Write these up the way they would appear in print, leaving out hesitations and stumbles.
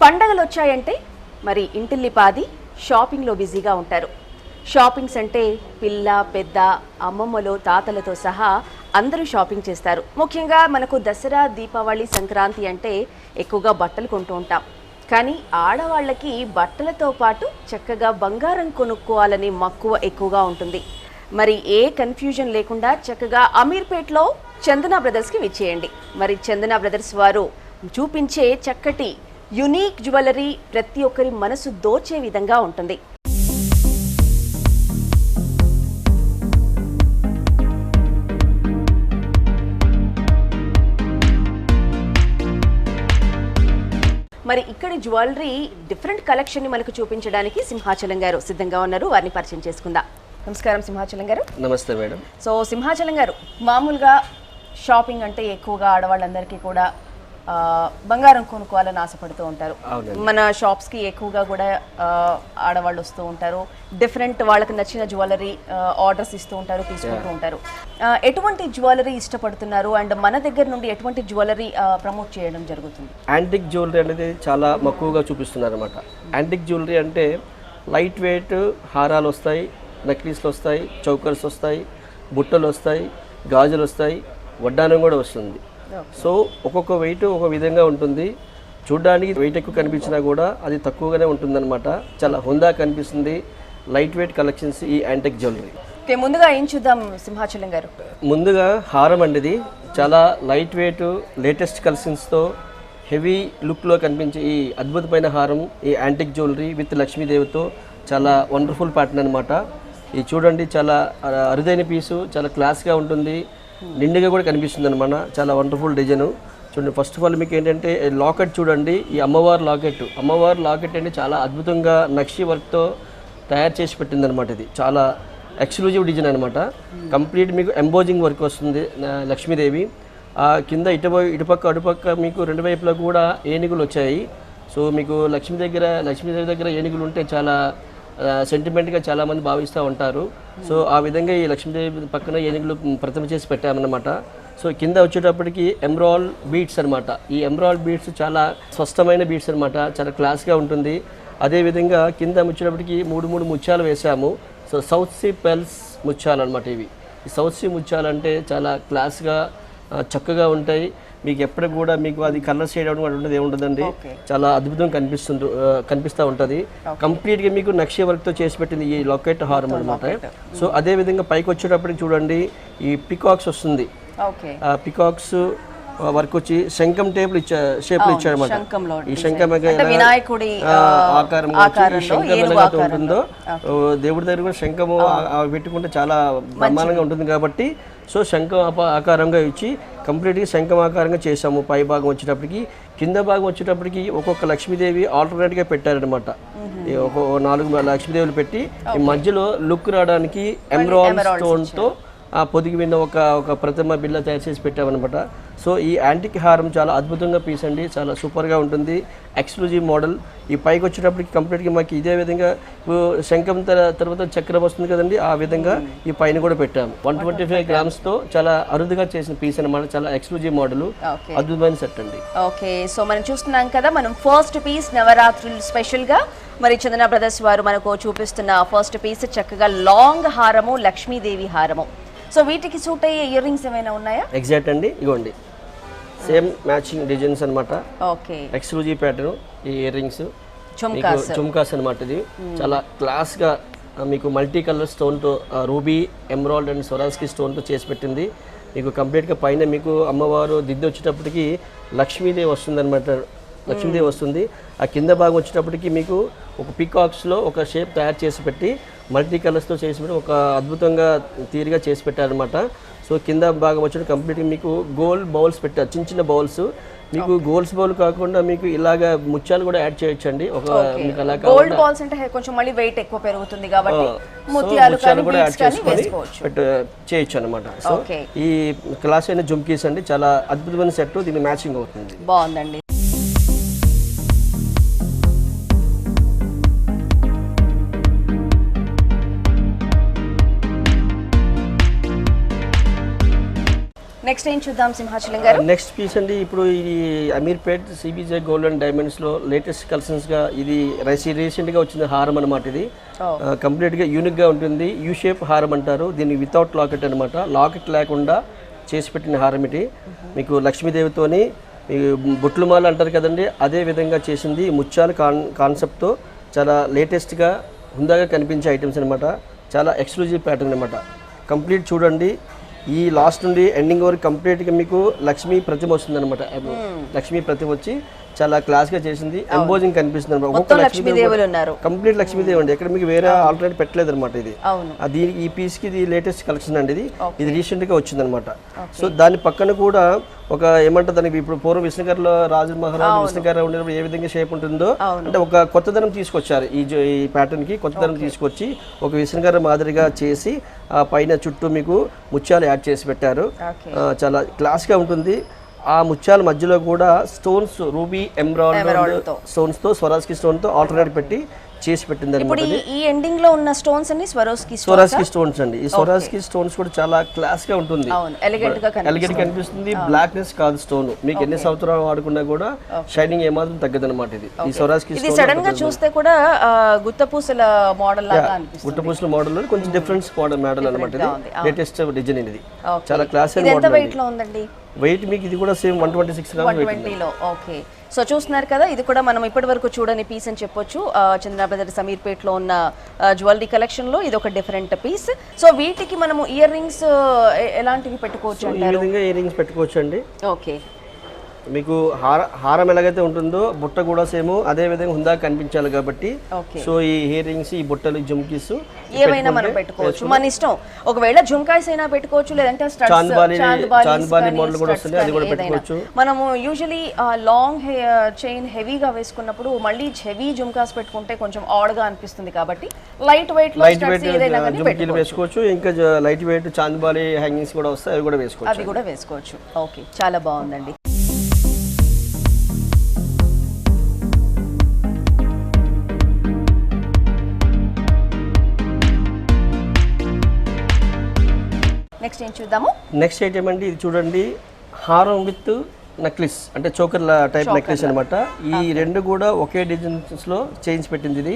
పండగలు వచ్చాయంటే మరి ఇంటిల్లిపాది షాపింగ్లో బిజీగా ఉంటారు. షాపింగ్స్ అంటే పిల్ల పెద్ద అమ్మమ్మలు తాతలతో సహా అందరూ షాపింగ్ చేస్తారు. ముఖ్యంగా మనకు దసరా దీపావళి సంక్రాంతి అంటే ఎక్కువగా బట్టలు కొంటూ ఉంటాం. కానీ ఆడవాళ్ళకి బట్టలతో పాటు చక్కగా బంగారం కొనుక్కోవాలని మక్కువ ఎక్కువగా ఉంటుంది. మరి ఏ కన్ఫ్యూజన్ లేకుండా చక్కగా అమీర్పేట్లో చందన బ్రదర్స్కి విచ్చేయండి. మరి చందన బ్రదర్స్ వారు చూపించే చక్కటి యునీక్ జ్యువెలరీ ప్రతి ఒక్కరి మనసు దోచే విధంగా ఉంటుంది. మరి ఇక్కడి జ్యువెలరీ డిఫరెంట్ కలెక్షన్ని మనకు చూపించడానికి సింహాచలం గారు సిద్ధంగా ఉన్నారు. వారిని పరిచయం చేసుకుందాం. నమస్కారం సింహాచలం గారు. నమస్తే మేడం. సో సింహాచలం గారు, మామూలుగా షాపింగ్ అంటే ఎక్కువగా ఆడవాళ్ళందరికీ కూడా బంగారం కొనుక్కోవాలని ఆశపడుతూ ఉంటారు. మన షాప్స్కి ఎక్కువగా కూడా ఆడవాళ్ళు వస్తూ ఉంటారు. డిఫరెంట్ వాళ్ళకి నచ్చిన జ్యువెలరీ ఆర్డర్స్ ఇస్తూ ఉంటారు, తీసుకుంటూ ఉంటారు. ఎటువంటి జ్యువెలరీ ఇష్టపడుతున్నారు అండ్ మన దగ్గర నుండి ఎటువంటి జ్యువెలరీ ప్రమోట్ చేయడం జరుగుతుంది? యాంటిక్ జ్యువెలరీ అనేది చాలా మక్కువగా చూపిస్తున్నారు అనమాట. యాంటిక్ జ్యువెలరీ అంటే లైట్ వెయిట్ హారాలు వస్తాయి, నెక్లెస్లు వస్తాయి, చౌకర్స్ వస్తాయి, బుట్టలు వస్తాయి, గాజులు వస్తాయి, వడ్డానం కూడా వస్తుంది. సో ఒక్కొక్క వెయిట్ ఒక విధంగా ఉంటుంది. చూడడానికి వెయిట్ ఎక్కువ కనిపించినా కూడా అది తక్కువగానే ఉంటుందన్నమాట. చాలా హుందా కనిపిస్తుంది. లైట్ వెయిట్ కలెక్షన్స్ ఈ యాంటిక్ జ్యువెలరీ. ముందుగా ఏం చూద్దాం సింహాచలం గారు? ముందుగా హారం అండి. చాలా లైట్ వెయిట్ లేటెస్ట్ కలెక్షన్స్తో హెవీ లుక్లో కనిపించే ఈ అద్భుతమైన హారం ఈ యాంటిక్ జ్యువెలరీ విత్ లక్ష్మీదేవితో చాలా వండర్ఫుల్ ప్యాటర్న్ అనమాట. ఇది చూడండి, చాలా అరుదైన పీసు, చాలా క్లాస్గా ఉంటుంది, నిండుగా కూడా కనిపిస్తుంది అనమాట. చాలా వండర్ఫుల్ డిజైన్. చూడండి, ఫస్ట్ ఆఫ్ ఆల్ మీకు ఏంటంటే లాకెట్ చూడండి. ఈ అమ్మవారి లాకెట్ అంటే చాలా అద్భుతంగా నక్షి వర్క్తో తయారు చేసి పెట్టింది అనమాట. ఇది చాలా ఎక్స్క్లూజివ్ డిజైన్ అనమాట. కంప్లీట్ మీకు ఎంబోజింగ్ వర్క్ వస్తుంది లక్ష్మీదేవి. కింద ఇటుపక్క అటుపక్క మీకు రెండు వైపులా కూడా ఏనుగులు వచ్చాయి. సో మీకు లక్ష్మీదేవి దగ్గర ఏనుగులు ఉంటే చాలా సెంటిమెంట్గా చాలామంది భావిస్తూ ఉంటారు. సో ఆ విధంగా ఈ లక్ష్మీదేవి పక్కన ఏనుగులు ప్రతిమ చేసి పెట్టామన్నమాట. సో కింద వచ్చేటప్పటికి ఎమరాల్ బీడ్స్ అనమాట. ఈ ఎమరాల్ బీడ్స్ చాలా స్పష్టమైన బీడ్స్ అనమాట, చాలా క్లాస్గా ఉంటుంది. అదేవిధంగా కింద వచ్చేటప్పటికి మూడు ముత్యాలు వేసాము. సో సౌత్ సీ పెల్స్ ముత్యాలు అనమాట ఇవి. ఈ సౌత్ సీ ముత్యాలు అంటే చాలా క్లాస్గా చక్కగా ఉంటాయి. మీకు ఎప్పటికి కూడా మీకు అది కలర్ షేడ్ అవడం అటువంటిది ఏముంటుందండి. చాలా అద్భుతంగా కనిపిస్తూ ఉంటుంది. కంప్లీట్గా మీకు నక్షి వర్క్తో చేసి పెట్టింది ఈ లాకెట్ హారం అనమాట. సో అదేవిధంగా పైకి వచ్చేటప్పటికి చూడండి, ఈ పికాక్స్ వస్తుంది. పికాక్స్ వర్క్ వచ్చి శంఖం టేపులు షేప్లు ఇచ్చారన్నమాట. ఈ శంఖం ఆకారం శంఖం ఉంటుందో దేవుడి దగ్గర కూడా శంఖము పెట్టుకుంటే చాలా బ్రహ్మాండంగా ఉంటుంది కాబట్టి సో శంఖం ఆకారంగా ఇచ్చి కంప్లీట్గా శంఖం ఆకారంగా చేసాము. పై భాగం వచ్చేటప్పటికి, కింద భాగం వచ్చేటప్పటికి ఒక్కొక్క లక్ష్మీదేవి ఆల్టర్నేట్గా పెట్టారనమాట. ఒక 4 లక్ష్మీదేవులు పెట్టి ఈ మధ్యలో లుక్ రావడానికి ఎమరాల్డ్ స్టోన్తో పొదిగి విన్న ఒక ప్రతిమ బిళ్ళ తయారు చేసి పెట్టామన్నమాట. సో ఈ యాంటిక్ హారం చాలా అద్భుతంగా పీస్ అండి, చాలా సూపర్గా ఉంటుంది. Exclusive model. ఈ పైకి వచ్చేటప్పటికి కంప్లీట్గా మాకు ఇదే విధంగా శంఖం తర్వాత చక్రం వస్తుంది కదండి, ఆ విధంగా ఈ పైన కూడా పెట్టాము. 125 గ్రామ్స్తో చాలా అరుదుగా చేసిన పీస్ అనమాట. చాలా ఎక్స్క్లూజివ్ మోడల్, అద్భుతమైన సెట్ అండి. ఓకే, సో మనం చూస్తున్నాం కదా, మనం ఫస్ట్ పీస్ నవరాత్రులు స్పెషల్గా మరి చందన బ్రదర్స్ వారు మనకు చూపిస్తున్న ఫస్ట్ పీస్ చక్కగా లాంగ్ హారము, లక్ష్మీదేవి హారము. సో వీటికి సూట్ అయ్యే ఇయర్ రింగ్స్ ఏమైనా ఉన్నాయా? ఎగ్జాక్ట్ అండి, ఇగోండి సేమ్ మ్యాచింగ్ డిజైన్స్ అనమాట. ఓకే, ఎక్స్క్లూజివ్ ప్యాటర్న్ ఈ ఇయర్ రింగ్స్ చుమ్కాస్ అనమాట. ఇది చాలా క్లాస్గా మీకు మల్టీ కలర్ స్టోన్తో రూబీ, ఎమరాల్డ్ అండ్ స్వరాస్కి స్టోన్తో చేసి పెట్టింది. మీకు కంప్లీట్గా పైన మీకు అమ్మవారు దిద్దు వచ్చేటప్పటికి లక్ష్మీదేవి వస్తుంది అనమాట. లక్ష్మీదేవి వస్తుంది. ఆ కింద భాగం వచ్చేటప్పటికి మీకు ఒక పికాక్స్లో ఒక షేప్ తయారు చేసి పెట్టి మల్టీ కలర్స్తో చేసి పెట్టి ఒక అద్భుతంగా తీరుగా చేసి పెట్టారనమాట. సో కింద భాగం వచ్చేటప్పుడు కంప్లీట్గా మీకు గోల్డ్ బౌల్స్ పెట్టారు, చిన్న బౌల్స్. మీకు గోల్డ్స్ బౌల్ కాకుండా మీకు ఇలాగా ముత్యాలు కూడా యాడ్ చేయొచ్చండి. ఒక మీకు అలా గోల్డ్ బాల్స్ అంటే కొంచెం మళ్ళీ వెయిట్ ఎక్కువ పెరుగుతుంది కాబట్టి ముత్యాలు కూడా యాడ్ చేసుకొని చేయొచ్చు అనమాట. సో ఈ క్లాస్ అయిన జుమ్కీస్ అండి, చాలా అద్భుతమైన సెట్, దీన్ని మ్యాచింగ్ అవుతుంది. బాగుందండి. నెక్స్ట్ ఏం చూద్దాం సింహాచలం గారు? నెక్స్ట్ పీస్ అండి, ఇప్పుడు ఇది అమీర్పేట్ సిబిజే గోల్డ్ అండ్ డైమండ్స్లో లేటెస్ట్ కలెక్షన్స్గా ఇది రీసెంట్గా వచ్చిన హారం అనమాట. ఇది కంప్లీట్గా యూనిక్గా ఉంటుంది. యూ షేప్ హారం అంటారు దీన్ని, వితౌట్ లాకెట్ అనమాట. లాకెట్ లేకుండా చేసి పెట్టిన హారం ఇది. మీకు లక్ష్మీదేవితోని బొట్లు మాల అంటారు కదండి, అదే విధంగా చేసింది. ముత్యాల కాన్సెప్ట్తో చాలా లేటెస్ట్గా హుందాగా కనిపించే ఐటమ్స్ అనమాట. చాలా ఎక్స్క్లూజివ్ ప్యాటర్న్ అనమాట. కంప్లీట్ చూడండి, ఈ లాస్ట్ నుండి ఎండింగ్ వరకు కంప్లీట్గా మీకు లక్ష్మీ ప్రతిమ వస్తుంది అనమాట. లక్ష్మీ ప్రతిమ వచ్చి చాలా క్లాస్గా చేసింది. ఎంబోజింగ్ కనిపిస్తుంది అనమాట. కంప్లీట్ లక్ష్మీదేవి అండి, ఎక్కడ మీకు వేరే ఆల్టర్నేట్ పెట్టలేదు అనమాట. ఇది అది ఈ పీస్కి ఇది లేటెస్ట్ కలెక్షన్ అండి. ఇది రీసెంట్గా వచ్చింది అనమాట. సో దాని పక్కన కూడా ఒక ఏమంటారు దానికి, ఇప్పుడు పూర్వం విష్ణుగారిలో రాజు మహారాజు విష్ణుగారు ఉండేటప్పుడు ఏ విధంగా షేప్ ఉంటుందో అంటే ఒక కొత్తదనం తీసుకొచ్చారు. ఈ ప్యాటర్న్ కి కొత్తదనం తీసుకొచ్చి ఒక విష్ణుగారి మాదిరిగా చేసి ఆ పైన చుట్టూ మీకు ముత్యాలు యాడ్ చేసి పెట్టారు. చాలా క్లాస్ గా ఉంటుంది. ఆ ముత్యాల మధ్యలో కూడా స్టోన్స్, రూబీ, ఎమరాల్డ్ స్టోన్స్ తో, స్వరాజ్కి స్టోన్ తో ఆల్టర్నేట్ పెట్టి చేసి పెట్టింది అనమాట. ఈ ఎండింగ్ లో ఉన్న స్టోన్స్ అన్ని స్వరాజ్కి స్టోన్స్ అండి. ఈ స్వరాజ్కి స్టోన్స్ కూడా చాలా క్లాస్ గా ఉంటుంది, ఎలిగెంట్ కనిపిస్తుంది. బ్లాక్నెస్ కాదు స్టోన్, మీకు ఎన్ని సంవత్సరాలు వాడుకున్నా కూడా షైనింగ్ ఏమాత్రం తగ్గదు అనమాట. ఇది స్వరాజ్కి సడన్ గా చూస్తే కూడా గుత్తపూసల మోడల్ లాగా అనిపిస్తుంది. గుత్తపూసల మోడల్ కొంచెం డిఫరెన్స్ మోడల్ అనమాట. ఇది లేటెస్ట్ డిజైన్. ఇది చాలా క్లాస్ ఎంత వెయిట్ లో ఉందండి? వెయిట్ మీకు ఇది కూడా సేమ్ 126 గ్రామ్స్ వెయిట్ ఉంది. ఓకే, సో చూస్తున్నారు కదా, ఇది కూడా మనం ఇప్పటి వరకు చూడని పీస్ అని చెప్పొచ్చు. చంద్ర బ్రదర్ సమీర్పేట్లో ఉన్న జ్యువెలరీ కలెక్షన్ లో ఇది ఒక డిఫరెంట్ పీస్. సో వీటికి మనము ఇయర్ రింగ్స్ ఎలాంటివి పెట్టుకోవచ్చు అంటారు? ఈ విధంగా ఇయర్ రింగ్స్ పెట్టుకోవచ్చు అండి. ఓకే, మీకు హారం ఎలాగైతే ఉంటుందో బుట్ట కూడా సేమ్ అదే విధంగా హుందా కనిపించాలి కాబట్టి, సో ఈ ఇయర్ రింగ్స్, ఈ బుట్టలు, జుమ్కీస్ ఏవైనా మనం పెట్టుకోవచ్చు, మన ఇష్టం. ఒకవేళ జుమ్కాస్ అయినా పెట్టుకోవచ్చు, లేదంటే చాంద్బాలి మోడల్ కూడా వస్తుంది, అది కూడా పెట్టుకోవచ్చు. మనము యూజువలీ లాంగ్ చైన్ హెవీగా వేసుకున్నప్పుడు మళ్ళీ హెవీ జుమ్కాస్ పెట్టుకుంటే కొంచెం ఆడ్ గా అనిపిస్తుంది కాబట్టి లైట్ వెయిట్ జుమ్కీలు వేసుకోవచ్చు. ఇంకా లైట్ వెయిట్ చాంద్బాలి హ్యాంగింగ్స్ కూడా వస్తాయి, అవి కూడా వేసుకోవచ్చు. ఓకే, చాలా బాగుందండి. నెక్స్ట్ ఏం చూద్దాము? నెక్స్ట్ ఐటమ్ అండి, ఇది చూడండి, హారం విత్ నెక్లెస్ అంటే చోకర్ టైప్ నెక్లెస్ అనమాట. ఈ రెండు కూడా ఒకే డిజైన్స్లో చేంజ్ పెట్టింది. ఇది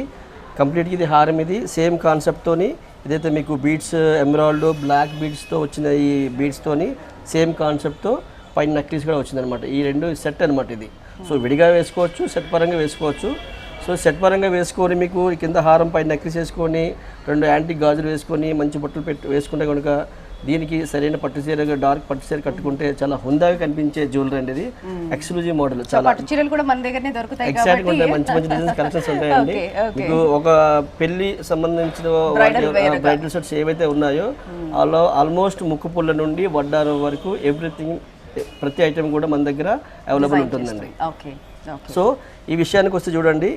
కంప్లీట్గా ఇది హారం, ఇది సేమ్ కాన్సెప్ట్తోని. ఇదైతే మీకు బీడ్స్, ఎమరాల్డ్, బ్లాక్ బీడ్స్తో వచ్చిన ఈ బీడ్స్తోని సేమ్ కాన్సెప్ట్తో పైన నెక్లెస్ కూడా వచ్చిందనమాట. ఈ రెండు సెట్ అనమాట. ఇది సో విడిగా వేసుకోవచ్చు, సెట్ పరంగా వేసుకోవచ్చు. సో సెట్ పరంగా వేసుకొని మీకు కింద హారం పైన నెక్లెస్ వేసుకొని 2 యాంటిక్ గాజులు వేసుకొని మంచి బట్టలు వేసుకుంటే కనుక దీనికి సరైన పట్టు చీర, డార్క్ పట్టు చీర కట్టుకుంటే చాలా హుందాగా కనిపించే జ్యువెలరీ అండి. ఇది ఎక్స్క్లూజివ్ మోడల్. చాలా పట్టు చీరలు కూడా మన దగ్గరనే దొరుకుతాయి ఎగ్జాక్ట్ గా ఉంటాయి, మంచి డిజైన్స్ కలెక్షన్స్ ఉంటాయండి. మీకు ఒక పెళ్లి సంబంధించిన బ్రైడల్ సెట్స్ ఏవైతే ఉన్నాయో అలా ఆల్మోస్ట్ ముక్కు పుల్ల నుండి వడ్డారం వరకు ఎవ్రీథింగ్, ప్రతి ఐటమ్ కూడా మన దగ్గర అవైలబుల్ ఉంటుందండి. సో ఈ విషయానికి వస్తే చూడండి,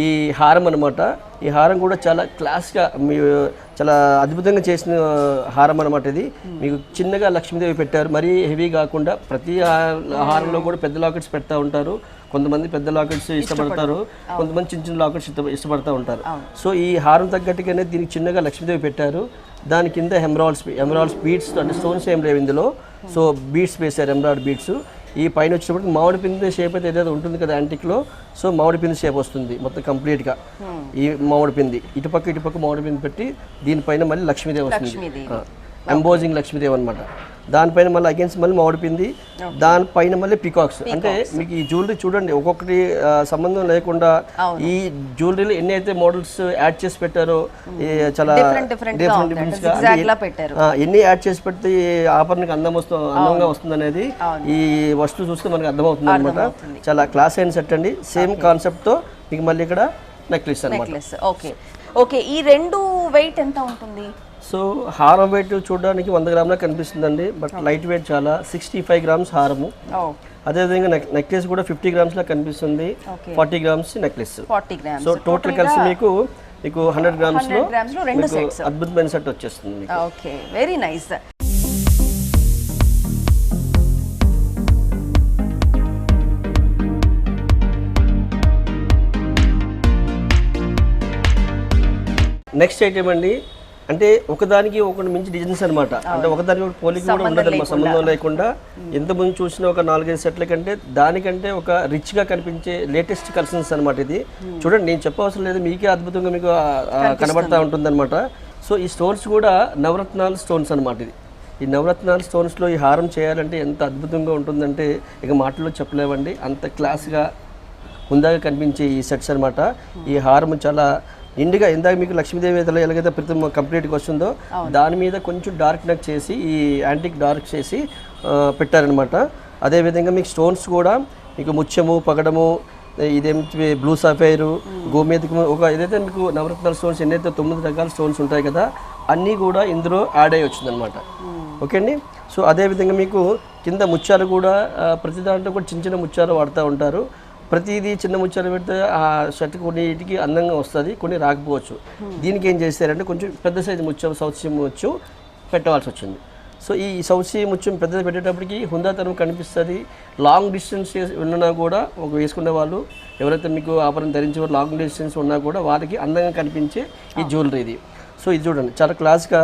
ఈ హారం అనమాట. ఈ హారం కూడా చాలా క్లాస్గా, చాలా అద్భుతంగా చేసిన హారం అనమాట. ఇది మీకు చిన్నగా లక్ష్మీదేవి పెట్టారు, మరీ హెవీ కాకుండా. ప్రతి హారంలో కూడా పెద్ద లాకెట్స్ పెడతా ఉంటారు. కొంతమంది పెద్ద లాకెట్స్ ఇష్టపడతారు, కొంతమంది చిన్న చిన్న లాకెట్స్ ఇష్టపడతా ఉంటారు. సో ఈ హారం తగ్గట్టుగానే దీనికి చిన్నగా లక్ష్మీదేవి పెట్టారు. దాని కింద ఎమరాల్డ్స్ బీడ్స్ అంటే స్టోన్స్ ఏం లేవు ఇందులో. సో బీడ్స్ వేశారు, ఎమరాల్డ్ బీడ్స్. ఈ పైన వచ్చేటప్పటికి మామిడి పిండి షేప్ అయితే ఏదైతే ఉంటుంది కదా యాంటిక్లో, సో మామిడి పిండి షేప్ వస్తుంది మొత్తం కంప్లీట్గా. ఈ మామిడి పిండి ఇటుపక్క మామిడి పిండి పెట్టి దీనిపైన మళ్ళీ లక్ష్మీదేవి వస్తుంది, ఎంబోజింగ్ లక్ష్మీదేవి అనమాట. దానిపైన మళ్ళీ అగైన్స్ మళ్ళీ మామిడిపింది, దానిపైన మళ్ళీ పికాక్స్. అంటే మీకు ఈ జ్యువెలరీ చూడండి, ఒక్కొక్కటి సంబంధం లేకుండా ఈ జ్యువెలరీలో ఎన్ని అయితే మోడల్స్ యాడ్ చేసి పెట్టారో, చాలా డిఫరెంట్ ఎన్ని యాడ్ చేసి పెడితే ఆభరణకి అందంగా వస్తుంది అనేది ఈ వస్తువు చూస్తే మనకి అర్థమవుతుంది అనమాట. చాలా క్లాస్ అయిన సెట్ అండి. సేమ్ కాన్సెప్ట్ తో మీకు మళ్ళీ ఇక్కడ నెక్లెస్ అన్నమాట. ఓకే, ఈ రెండు వెయిట్ ఎంత ఉంటుంది? సో హారం వెయిట్ చూడడానికి 100 గ్రాములా కనిపిస్తుందండి, బట్ లైట్ వెయిట్ చాలా 65 గ్రామ్స్ హారము. అదేవిధంగా నెక్లెస్ కూడా 50 గ్రామ్స్ లా కనిపిస్తుంది, 40 గ్రామ్స్ నెక్లెస్. సో టోటల్ కలిసి మీకు 100 గ్రామ్స్ లో అద్భుతమైన సెట్ వచ్చేస్తుంది. Okay, very nice. Next item అండి, అంటే ఒకదానికి ఒకటి మించి డిజైన్స్ అనమాట. అంటే ఒకదానికి ఒక పోలిక కూడా ఉండదు, సంబంధం లేకుండా ఎంతమంది చూసిన ఒక 4-5 సెట్ల కంటే దానికంటే ఒక రిచ్గా కనిపించే లేటెస్ట్ కలెక్షన్స్ అనమాట ఇది. చూడండి, నేను చెప్పవసరం లేదు, మీకే అద్భుతంగా మీకు కనబడతా ఉంటుంది అనమాట. సో ఈ స్టోన్స్ కూడా నవరత్నాల స్టోన్స్ అనమాట. ఇది ఈ నవరత్నాల స్టోన్స్లో ఈ హారం చేయాలంటే ఎంత అద్భుతంగా ఉంటుందంటే ఇక మాటల్లో చెప్పలేవండి. అంత క్లాస్గా హుందాగా కనిపించే ఈ సెట్స్ అనమాట. ఈ హారం చాలా నిండుగా, ఇందాక మీకు లక్ష్మీదేవి ఎలాగైతే ప్రతి కంప్లీట్గా వస్తుందో దాని మీద కొంచెం డార్క్నెక్ చేసి ఈ యాంటిక్ డార్క్ చేసి పెట్టారనమాట. అదేవిధంగా మీకు స్టోన్స్ కూడా మీకు ముత్యము, పగడము, ఇదేమి బ్లూ సఫైరు, గోమేధికము, ఒక ఏదైతే మీకు నవరత్నాల స్టోన్స్ ఎన్నైతే 9 రకాల స్టోన్స్ ఉంటాయి కదా, అన్నీ కూడా ఇందులో యాడ్ అయ్యి వచ్చిందనమాట. ఓకే అండి. సో అదేవిధంగా మీకు కింద ముత్యాలు కూడా ప్రతి దాంట్లో కూడా చిన్న చిన్న ముత్యాలు వాడుతూ ఉంటారు. ప్రతిదీ చిన్న ముత్యాలు పెడితే ఆ షర్ట్ కొన్నిటికి అందంగా వస్తుంది, కొన్ని రాకపోవచ్చు. దీనికి ఏం చేశారంటే కొంచెం పెద్ద సైజు ముత్యం, సౌత్ సీ ముత్యం పెట్టవలసి వచ్చింది. సో ఈ సౌత్ సీ ముత్యం పెద్దది పెట్టేటప్పటికి హుందాతనం కనిపిస్తుంది. లాంగ్ డిస్టెన్స్ ఉన్నా కూడా ఒక వేసుకునే వాళ్ళు ఎవరైతే మీకు ఆభరణం ధరించే లాంగ్ డిస్టెన్స్ ఉన్నా కూడా వారికి అందంగా కనిపించే ఈ జ్యువెలరీ ఇది. సో ఇది చూడండి, చాలా క్లాస్గా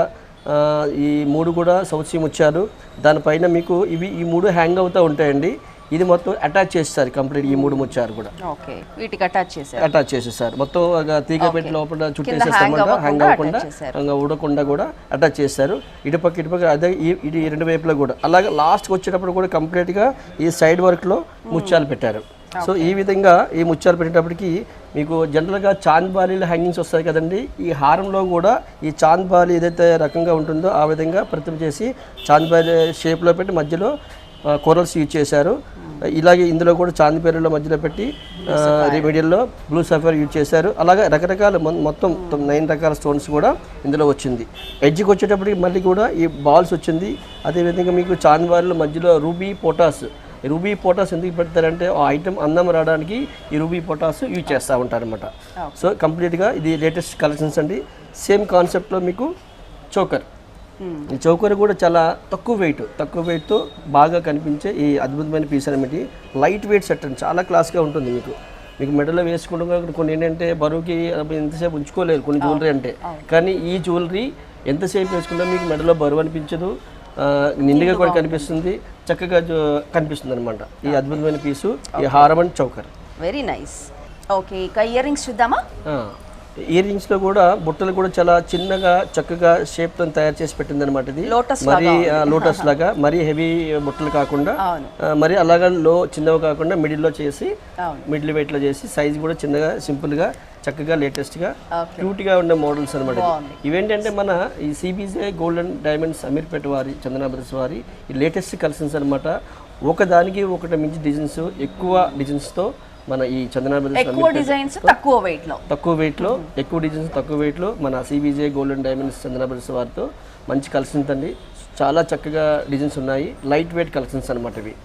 ఈ 3 కూడా సౌత్ సీ ముత్యాలు. దానిపైన మీకు ఈ 3 హ్యాంగ్ అవుతూ ఉంటాయండి. ఇది మొత్తం అటాచ్ చేస్తారు కంప్లీట్. ఈ 3 ముత్యాలు కూడా వీటికి అటాచ్ చేసేసారు. మొత్తం తీగ పెట్టి లోపల చుట్టేసేస్తామంట, హ్యాంగ్ అవ్వకుండా ఊడకుండా కూడా అటాచ్ చేస్తారు. ఇటుపక్క అదే ఇది 2 వైపులా కూడా. అలాగే లాస్ట్కి వచ్చేటప్పుడు కూడా కంప్లీట్గా ఈ సైడ్ వర్క్లో ముత్యాలు పెట్టారు. సో ఈ విధంగా ఈ ముత్యాలు పెట్టేటప్పటికి మీకు జనరల్గా చాంద్ బాలీలు హ్యాంగింగ్స్ వస్తాయి కదండి, ఈ హారంలో కూడా ఈ చాంద్ బాలి ఏదైతే రకంగా ఉంటుందో ఆ విధంగా ప్రతిమ చేసి చాంద్ బాలి షేప్లో పెట్టి మధ్యలో కోరల్స్ యూజ్ చేశారు. ఇలాగే ఇందులో కూడా చాంద్ పేరులో మధ్యలో పెట్టి రెమెడియల్లో బ్లూ సఫైర్ యూజ్ చేశారు. అలాగే రకరకాల మొత్తం 9 రకాల స్టోన్స్ కూడా ఇందులో వచ్చింది. ఎడ్జ్కి వచ్చేటప్పటికి మళ్ళీ కూడా ఈ బాల్స్ వచ్చింది. అదేవిధంగా మీకు చాంద్ బాలీలో మధ్యలో రూబీ పొటాస్ ఎందుకు పెడతారంటే ఆ ఐటమ్ అందం రావడానికి ఈ రూబీ పొటాస్ యూజ్ చేస్తూ ఉంటారనమాట. సో కంప్లీట్గా ఇది లేటెస్ట్ కలెక్షన్స్ అండి. సేమ్ కాన్సెప్ట్లో మీకు చోకర్, ఈ చౌకర్ కూడా చాలా తక్కువ వెయిట్తో బాగా కనిపించే ఈ అద్భుతమైన పీస్ అనమాట. లైట్ వెయిట్ సెట్ అండి, చాలా క్లాస్గా ఉంటుంది. మీకు మెడలో వేసుకుంటూ కొన్ని ఏంటంటే బరువుకి ఎంతసేపు ఉంచుకోలేరు కొన్ని జ్యువెలరీ అంటే, కానీ ఈ జ్యువెలరీ ఎంతసేపు వేసుకుంటే మీకు మెడలో బరువు అనిపించదు, నిండుగా కూడా కనిపిస్తుంది, చక్కగా కనిపిస్తుంది అనమాట. ఈ అద్భుతమైన పీసు ఈ హారం and choker. Very nice. Okay, ఇక ఇయర్ రింగ్స్ చూద్దామా? ఇయర్ రింగ్స్లో కూడా బుట్టలు కూడా చాలా చిన్నగా చక్కగా షేప్తో తయారు చేసి పెట్టింది అనమాట. ఇది మరి లోటస్ లాగా మరీ హెవీ బుట్టలు కాకుండా, మరి అలాగా చిన్నవి కాకుండా మిడిల్లో చేసి మిడిల్ వెయిట్లో చేసి సైజ్ కూడా చిన్నగా సింపుల్గా చక్కగా లేటెస్ట్గా క్యూట్గా ఉండే మోడల్స్ అనమాట. ఇవేంటంటే మన ఈ CBJ gold and diamonds Ameerpet వారి, చందనా బ్రదర్స్ వారి ఈ లేటెస్ట్ కలెక్షన్స్ అనమాట. ఒకదానికి ఒకటి మించి డిజైన్స్, ఎక్కువ డిజైన్స్తో మన ఈ చందనా బ్రదర్స్ ఎక్కువ డిజైన్స్ తక్కువ వెయిట్లో మన CBJ gold and diamonds Chandana brothers వారితో మంచి కలెక్షన్స్ అండి. చాలా చక్కగా డిజైన్స్ ఉన్నాయి, లైట్ వెయిట్ కలెక్షన్స్ అనమాట ఇవి.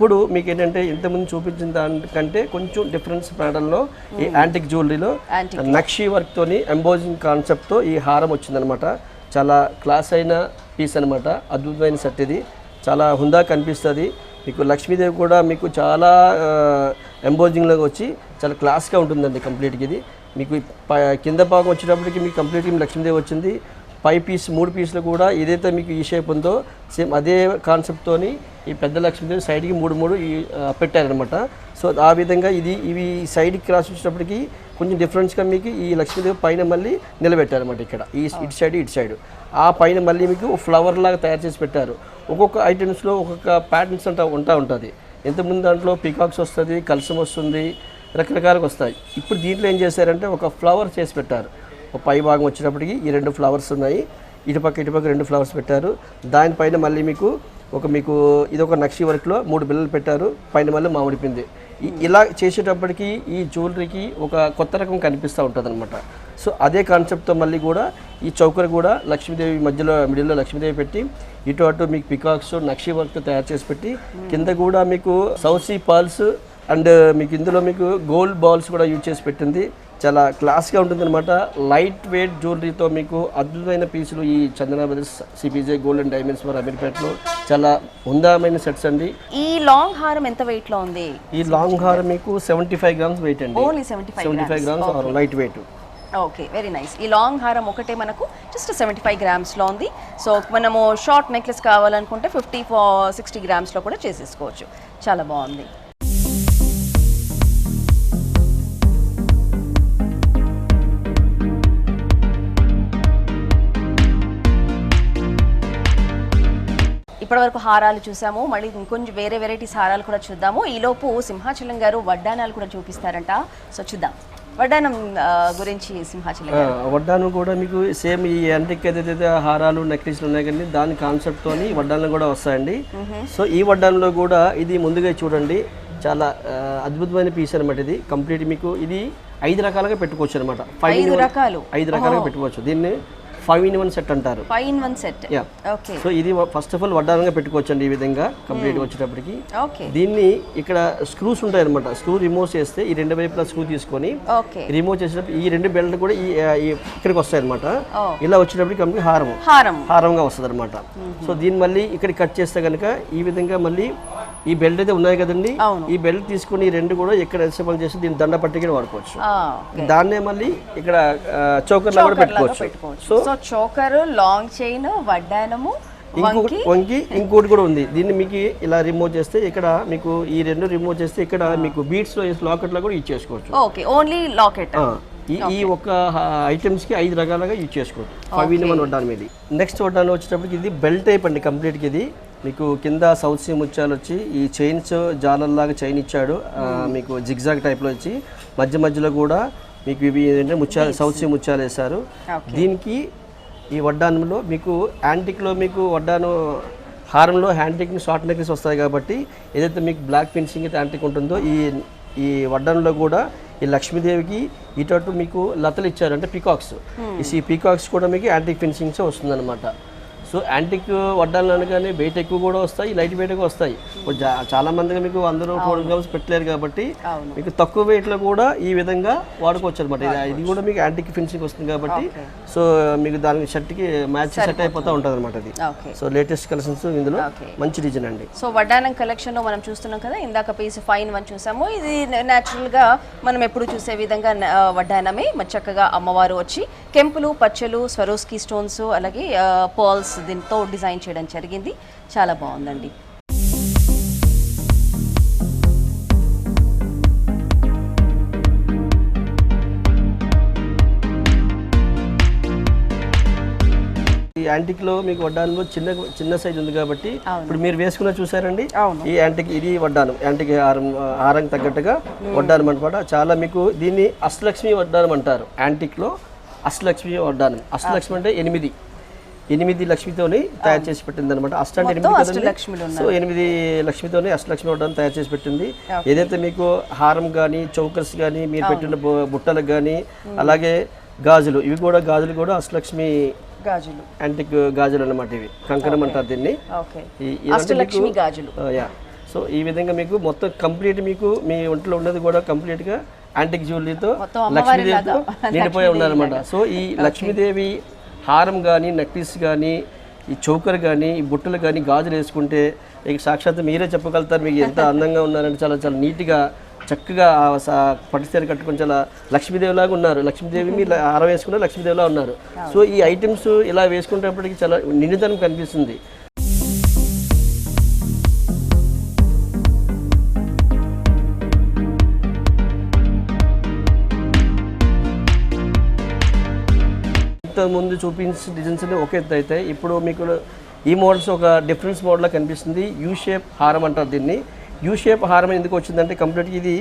ఇప్పుడు మీకు ఏంటంటే ఇంతకుముందు చూపించిన దానికంటే కొంచెం డిఫరెన్స్ ప్యాటర్న్లో ఈ యాంటిక్ జ్యువెలరీలో నక్షీ వర్క్తోని ఎంబోజింగ్ కాన్సెప్ట్తో ఈ హారం వచ్చిందనమాట. చాలా క్లాస్ అయిన పీస్ అనమాట, అద్భుతమైన సెట్ ఇది. చాలా హుందా కనిపిస్తుంది. మీకు లక్ష్మీదేవి కూడా మీకు చాలా ఎంబోజింగ్లోకి వచ్చి చాలా క్లాస్గా ఉంటుందండి కంప్లీట్గా. ఇది మీకు కింద భాగం వచ్చేటప్పటికి మీకు కంప్లీట్గా లక్ష్మీదేవి వచ్చింది. పై పీస్ 3 పీసులు కూడా ఏదైతే మీకు ఈ షేప్ ఉందో సేమ్ అదే కాన్సెప్ట్తోని ఈ పెద్ద లక్ష్మీదేవి సైడ్కి 3 పెట్టారనమాట. సో ఆ విధంగా ఇవి సైడ్కి క్రాస్ వచ్చేటప్పటికి కొంచెం డిఫరెన్స్గా మీకు ఈ లక్ష్మీదేవి పైన మళ్ళీ నిలబెట్టారనమాట. ఇక్కడ ఇటు సైడ్ ఆ పైన మళ్ళీ మీకు ఫ్లవర్ లాగా తయారు చేసి పెట్టారు. ఒక్కొక్క ఐటమ్స్లో ఒక్కొక్క ప్యాటర్న్స్ ఉంటుంది. ఇంతకుముందు దాంట్లో పీకాక్స్ వస్తుంది, కలసం వస్తుంది, రకరకాలుగా వస్తాయి. ఇప్పుడు దీంట్లో ఏం చేశారంటే ఒక ఫ్లవర్ చేసి పెట్టారు. పై భాగం వచ్చేటప్పటికి ఈ 2 ఫ్లవర్స్ ఉన్నాయి, ఇటుపక్క 2 ఫ్లవర్స్ పెట్టారు. దానిపైన మళ్ళీ మీకు ఇది ఒక నక్షి వర్క్లో 3 బిళ్ళలు పెట్టారు, పైన మళ్ళీ మామిడి పిండి. ఇలా చేసేటప్పటికి ఈ జ్యువెలరీకి ఒక కొత్త రకం కనిపిస్తూ ఉంటుంది అనమాట. సో అదే కాన్సెప్ట్తో మళ్ళీ కూడా ఈ చౌకర్ కూడా లక్ష్మీదేవి మిడిల్లో లక్ష్మీదేవి పెట్టి ఇటు అటు మీకు పికాక్స్ నక్షి వర్క్తో తయారు చేసి పెట్టి కింద కూడా మీకు సౌత్ సీ పర్ల్స్ అండ్ మీకు ఇందులో మీకు గోల్డ్ బాల్స్ కూడా యూజ్ చేసి పెట్టింది. చాలా క్లాస్గా ఉంటుందన్నమాట. లైట్ వెయిట్ జ్యువెలరీతో మీకు అద్భుతమైన పీసులు ఈ Chandana brothers CPJ gold and diamonds for అమీర్పేటలో చాలా ఉందామైన సెట్స్ అండి. ఈ లాంగ్ హారం ఎంత వెయిట్ లో ఉంది? ఈ లాంగ్ హారం మీకు 75 గ్రామ్స్ వెయిట్ అండి. Only 75 grams light weight. Okay, very nice. ఈ లాంగ్ హారం ఒకటే మనకు జస్ట్ 75 గ్రామ్స్లో ఉంది. సో మనము షార్ట్ నెక్లెస్ కావాలనుకుంటే 50-60 గ్రామ్స్లో కూడా చేసేసుకోవచ్చు. చాలా బాగుంది. ఇప్పటివరకు హారాలు చూసాము, మళ్ళీ ఇంకొంచెం వేరే వెరైటీస్ హారాలు కూడా చూద్దాము. ఈలోపు సింహాచలం గారు వడ్డానాలు కూడా చూపిస్తారంట. సో చూద్దాం వడ్డానం గురించి. సింహాచలం వడ్డానం కూడా మీకు సేమ్ ఈ యాంటిక్ ఏదైతే హారాలు నెక్లెస్లు ఉన్నాయి కానీ దాని కాన్సెప్ట్ తోని వడ్డానం కూడా వస్తాయండి. సో ఈ వడ్డానంలో కూడా ఇది ముందుగా చూడండి, చాలా అద్భుతమైన పీస్ అనమాట. ఇది కంప్లీట్ మీకు ఇది 5 రకాలుగా పెట్టుకోవచ్చు అనమాట. 5 రకాలుగా పెట్టుకోవచ్చు. దీన్ని 5-in-1 సెట్ అంటారు. 5-in-1 set. ఓకే. సో ఇది ఫస్ట్ ఆఫ్ ఆల్ వడ్డానంగా పెట్టుకోవచ్చు అండి. ఈ విధంగా కంప్లీట్ వచ్చేటప్పటికి దీన్ని ఇక్కడ స్క్రూస్ ఉంటాయి అనమాట. స్క్రూ రిమూవ్ చేస్తే ఈ 2 వైపులా స్క్రూ తీసుకొని రిమూవ్ చేసేటప్పుడు ఈ 2 బెల్ట్ కూడా ఇక్కడికి వస్తాయి అనమాట. ఇలా వచ్చేటప్పటికి కంప్లీట్ హారంగా వస్తుంది అనమాట. సో దీన్ని మళ్ళీ ఇక్కడ కట్ చేస్తే కనుక ఈ విధంగా మళ్ళీ ఈ బెల్ట్ అయితే ఉన్నాయి కదండి, ఈ బెల్ట్ తీసుకుని ఈ 2 కూడా ఇక్కడ అసెంబుల్ చేసి దీన్ని దండ పట్టికి వాడుకోవచ్చు. దాన్నే మళ్ళీ ఇక్కడ చౌకర్ లా కూడా పెట్టుకోవచ్చు. సో చోకర్, లాంగ్ చైన్, వడ్డానము, వంకి ఇంకోటి కూడా ఉంది. దీన్ని మీకు ఇలా రిమూవ్ చేస్తే ఇక్కడ మీకు ఈ 2 రిమూవ్ చేస్తే ఇక్కడ మీకు బీట్స్ లో లాకెట్ లో కూడా యూజ్ చేసుకోవచ్చు. Okay, only locket. ఈ ఒక్క ఐటమ్స్ కి 5 రకాలుగా యూజ్ చేసుకోవచ్చు. 5-in-1 వడ్డానం ఇది. నెక్స్ట్ వడ్డానం వచ్చేటప్పటికి ఇది బెల్ట్ టైప్ అండి. కంప్లీట్ గా ఇది మీకు కింద సౌత్ సీ ముత్యాలు వచ్చి ఈ చైన్స్ జాలర్లాగా చైన్ ఇచ్చాడు. మీకు జిగ్జాగ్ టైప్లో వచ్చి మధ్యలో కూడా మీకు ఇవి ఏంటంటే ముత్యాలు, సౌత్ సీ ముత్యాలు వేశారు. దీనికి ఈ వడ్డానంలో మీకు యాంటిక్లో మీకు వడ్డానం హారంలో హ్యాంటిక్ని షార్ట్ నెక్లెస్ వస్తాయి కాబట్టి ఏదైతే మీకు బ్లాక్ ఫినిషింగ్ అయితే యాంటిక్ ఉంటుందో ఈ వడ్డానంలో కూడా ఈ లక్ష్మీదేవికి ఇటు మీకు లతలు ఇచ్చారు, అంటే పీకాక్స్. ఈ పీకాక్స్ కూడా మీకు యాంటిక్ ఫినిషింగ్సే వస్తుందన్నమాట. సో యాంటిక్ వడ్డాలు అనగానే వెయిట్ ఎక్కువ కూడా వస్తాయి, లైట్ వెయిట్ కూడా వస్తాయి. చాలా మందిగా మీకు అందరూ 4 గ్రామ్స్ పెట్టలేరు కాబట్టి మీకు తక్కువ వెయిట్లో కూడా ఈ విధంగా వాడుకోవచ్చు అనమాట. ఇది కూడా మీకు యాంటిక్ ఫినిషింగ్ వస్తుంది కాబట్టి సో మీకు దానికి షర్ట్కి మ్యాచ్ సెట్ అయిపోతూ ఉంటుంది అనమాట. అది సో లేటెస్ట్ కలెక్షన్స్ ఇందులో మంచి డిజైన్ అండి. సో వడ్డానం కలెక్షన్లో మనం చూస్తున్నాం కదా, ఇందాక పీస్ 5-in-1 చూసాము. ఇది న్యాచురల్గా మనం ఎప్పుడు చూసే విధంగా వడ్డానమే. చక్కగా అమ్మవారు వచ్చి కెంపులు, పచ్చలు, స్వరోస్కీ స్టోన్స్, అలాగే పర్ల్స్ దీంతో డిజైన్ చేయడం జరిగింది. చాలా బాగుందండి. ఈ యాంటిక్ లో మీకు వడ్డానంలో చిన్న సైజ్ ఉంది కాబట్టి ఇప్పుడు మీరు వేసుకున్న చూసారండి, ఈ యాంటిక్ ఇది వడ్డానం, యాంటిక్ హారం తగ్గట్టుగా వడ్డానం అనమాట. చాలా మీకు దీన్ని అష్టలక్ష్మి వడ్డానం అంటారు. యాంటిక్ లో అష్టలక్ష్మి వడ్డానం. అష్టలక్ష్మి అంటే 8 లక్ష్మితోని తయారు చేసి పెట్టింది అనమాట. అష్ట అంటే 8 కదండి. సో 8 లక్ష్మితోని అష్టలక్ష్మి వడ్డానం తయారు చేసి పెట్టింది. ఏదైతే మీకు హారం కానీ చౌకర్స్ కానీ మీరు పెట్టిన బుట్టలకు కానీ అలాగే గాజులు, ఇవి కూడా గాజులు కూడా అష్టలక్ష్మి గాజులు, యాంటిక్ గాజులు అన్నమాట. ఇవి కంకణం అంటారు దీన్ని. సో ఈ విధంగా మీకు మొత్తం కంప్లీట్ మీకు మీ ఒంట్లో ఉన్నది కూడా కంప్లీట్ గా యాంటిక్ జ్యువెలరీతో లక్ష్మీదేవితో నిండిపోయి ఉన్నారనమాట. సో ఈ లక్ష్మీదేవి హారం కానీ నెక్లెస్ కానీ ఈ చౌకర్ కానీ ఈ బుట్టలు కానీ గాజులు వేసుకుంటే ఇక సాక్షాత్ మీరే చెప్పగలుగుతారు మీకు ఎంత అందంగా ఉన్నారంటే. చాలా చాలా నీట్గా చక్కగా పట్టుచీర కట్టుకొని చాలా లక్ష్మీదేవిలాగా ఉన్నారు. లక్ష్మీదేవి మీరు హారం వేసుకుంటే లక్ష్మీదేవిలా ఉన్నారు. సో ఈ ఐటమ్స్ ఇలా వేసుకునేటప్పటికి చాలా నిండుదనం కనిపిస్తుంది. ముందు చూపించిన డిజైన్స్ ఒక ఎత్తు అయితే ఇప్పుడు మీకు ఈ మోడల్స్ ఒక డిఫరెన్స్ మోడల్లా కనిపిస్తుంది. యూ షేప్ హారం అంటారు దీన్ని. యూ షేప్ హారం ఎందుకు వచ్చిందంటే కంప్లీట్గా ఇది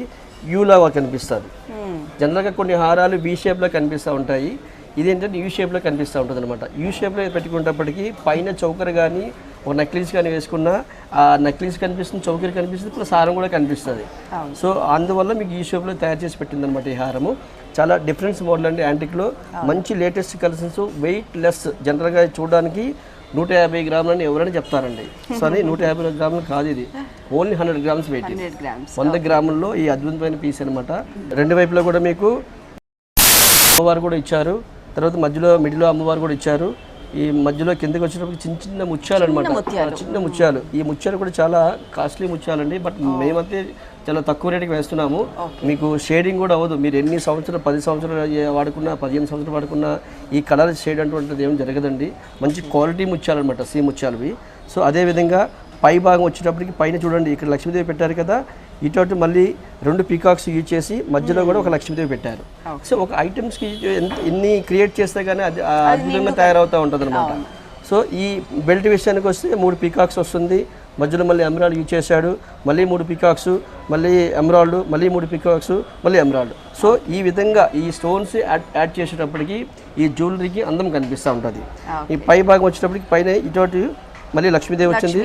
యూలాగా కనిపిస్తుంది. జనరల్గా కొన్ని హారాలు వి షేప్లో కనిపిస్తూ ఉంటాయి, ఇదేంటంటే యూ షేప్లో కనిపిస్తూ ఉంటుంది అనమాట. యూ షేప్లో పెట్టుకునేటప్పటికి పైన చౌకర్ కానీ ఒక నెక్లెస్ కానీ వేసుకున్నా ఆ నెక్లెస్ కనిపిస్తుంది, చౌకర్ కనిపిస్తుంది, ప్లస్ హారం కూడా కనిపిస్తుంది. సో అందువల్ల మీకు యూ షేప్లో తయారు చేసి పెట్టింది అనమాట ఈ హారము. చాలా డిఫరెన్స్ మోడల్ అండి. యాంటిక్లో మంచి లేటెస్ట్ కలెక్షన్స్, వెయిట్ లెస్. జనరల్గా చూడడానికి 150 గ్రాములని ఎవరైనా చెప్తారండి. సరే 150 గ్రాములు కాదు, ఇది ఓన్లీ 100 గ్రామ్స్ వెయిట్. 100 గ్రాముల్లో ఈ అద్భుతమైన పీస్ అనమాట. రెండు వైపులో కూడా మీకు అమ్మవారు కూడా ఇచ్చారు. తర్వాత మిడిలో అమ్మవారు కూడా ఇచ్చారు. ఈ మధ్యలో కిందకి వచ్చినప్పుడు చిన్న చిన్న ముత్యాలు అనమాట, చిన్న ముత్యాలు. ఈ ముత్యాలు కూడా చాలా కాస్ట్లీ ముత్యాలండి. బట్ మేమైతే చాలా తక్కువ రేటుకి వేస్తున్నాము. మీకు షేడింగ్ కూడా అవ్వదు. మీరు ఎన్ని సంవత్సరాలు 10 సంవత్సరాలు వాడుకున్నా 15 సంవత్సరాలు వాడుకున్నా ఈ కలర్ షేడ్ అటువంటిది ఏం జరగదండి. మంచి క్వాలిటీ ముత్యాలు అనమాట, సీ ముత్యాలవి. సో అదేవిధంగా పై భాగం వచ్చేటప్పటికి పైన చూడండి, ఇక్కడ లక్ష్మీదేవి పెట్టారు కదా, ఇటు మళ్ళీ 2 పీకాక్స్ యూజ్ చేసి మధ్యలో కూడా ఒక లక్ష్మీదేవి పెట్టారు. సో ఒక ఐటమ్స్కి ఎన్ని క్రియేట్ చేస్తే కానీ అది అద్భుతంగా తయారవుతూ ఉంటుంది అనమాట. సో ఈ బెల్ట్ విషయానికి వస్తే 3 పీకాక్స్ వస్తుంది, మధ్యలో మళ్ళీ ఎమరాల్డ్ యూజ్ చేశాడు, మళ్ళీ 3 పీకాక్స్, మళ్ళీ ఎమరాల్డ్, మళ్ళీ 3 పీకాక్స్, మళ్ళీ ఎమరాల్డ్. సో ఈ విధంగా ఈ స్టోన్స్ యాడ్ చేసేటప్పటికి ఈ జ్యువెలరీకి అందం కనిపిస్తూ ఉంటుంది. ఈ పై భాగం వచ్చేటప్పటికి పైన ఇటు మళ్ళీ లక్ష్మీదేవి వచ్చింది,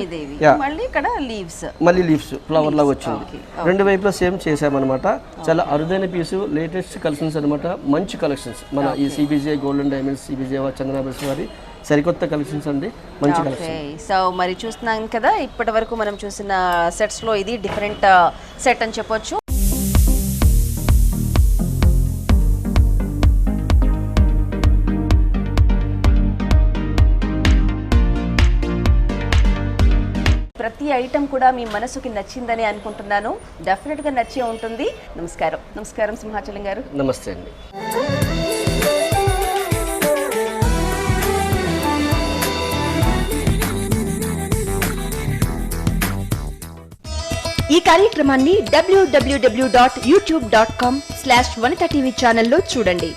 మళ్ళీ లీవ్స్ ఫ్లవర్ లాగా వచ్చింది. 2 వైపులా సేమ్ చేసామన్నమాట. చాలా అరుదైన పీసు, లేటెస్ట్ కలెక్షన్స్ అనమాట, మంచి కలెక్షన్స్. మన ఈ CBJ gold and diamonds, CBJ చందనాబెల్స్ వారి సరికొత్త కలెక్షన్స్ అండి, మంచి కలెక్షన్. సో మరి చూస్తున్నాం కదా, ఇప్పటి వరకు మనం చూసిన సెట్స్ లో ఇది డిఫరెంట్ సెట్ అని చెప్పొచ్చు. ప్రతి ఐటమ్ కూడా మీ మనసుకి నచ్చిందని అనుకుంటున్నాను. డెఫినెట్గా నచ్చే ఉంటుంది. నమస్కారం సింహాచలం గారు. నమస్తే అండి. ఈ కార్యక్రమాన్ని www.youtube.com/vanitaTV ఛానల్లో చూడండి.